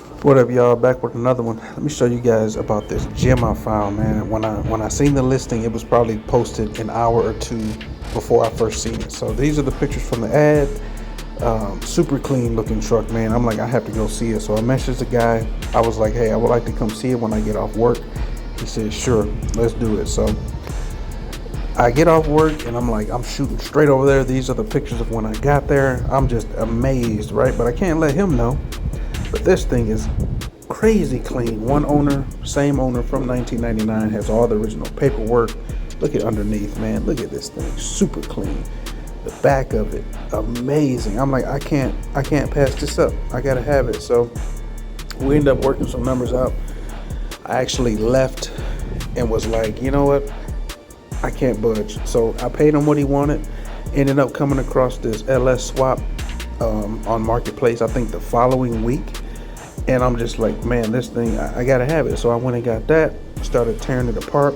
What up, y'all? Back with another one. Let me show you guys about this gem I found, man. When I seen the listing, it was probably posted an hour or two before I first seen it. So these are the pictures from the ad. Super clean looking truck, man. I'm like, I have to go see it. So I messaged the guy. I was like, hey, I would like to come see it when I get off work. He said, sure, let's do it. So I get off work and I'm like, I'm shooting straight over there. These are the pictures of when I got there. I'm just amazed, right? But I can't let him know. But this thing is crazy clean. One owner, same owner from 1999, has all the original paperwork. Look at underneath, man. Look at this thing, super clean. The back of it, amazing. I'm like, I can't pass this up. I gotta have it. So we ended up working some numbers out. I actually left and was like, you know what? I can't budge. So I paid him what he wanted. Ended up coming across this LS Swap on Marketplace, I think the following week. And I'm just like, man, this thing, I gotta have it. So I went and got that, started tearing it apart.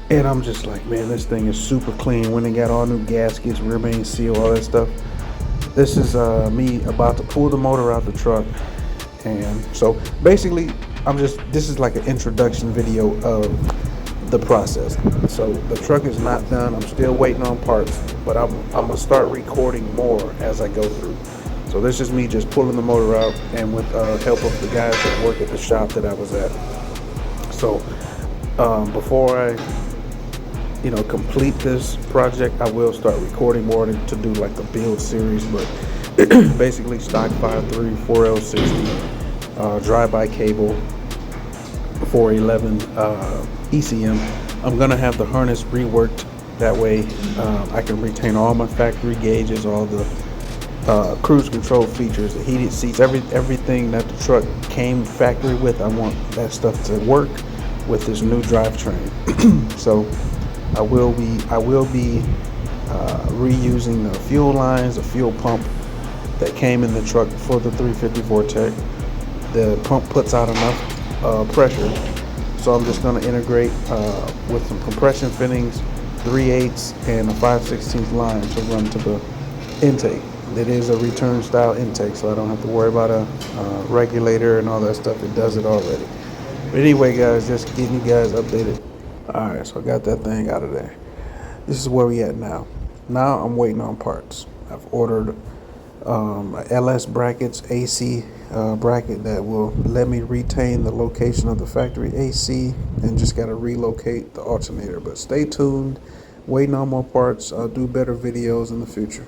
And I'm just like, man, this thing is super clean. Went and got all new gaskets, rear main seal, all that stuff. This is me about to pull the motor out the truck. And so basically, this is like an introduction video of the process. So the truck is not done. I'm still waiting on parts, but I'm gonna start recording more as I go through. So this is me just pulling the motor out, and with help of the guys that work at the shop that I was at. So before I complete this project, I will start recording more to do like a build series. But basically stock 5.3 4L60 drive-by cable 411 ECM. I'm gonna have the harness reworked, that way I can retain all my factory gauges, all the cruise control features, the heated seats, everything that the truck came factory with. I want that stuff to work with this new drivetrain. So I will be reusing the fuel lines, the fuel pump that came in the truck for the 350 Vortec. The pump puts out enough pressure, so I'm just going to integrate with some compression fittings, 3/8 and a 5/16 line to run to the intake. It is a return style intake, so I don't have to worry about a regulator and all that stuff. It does it already. But anyway, guys, just getting you guys updated. All right, so I got that thing out of there. This is where we at now. Now I'm waiting on parts. I've ordered a LS brackets AC bracket that will let me retain the location of the factory AC, and just got to relocate the alternator. But stay tuned, waiting on more parts. I'll do better videos in the future.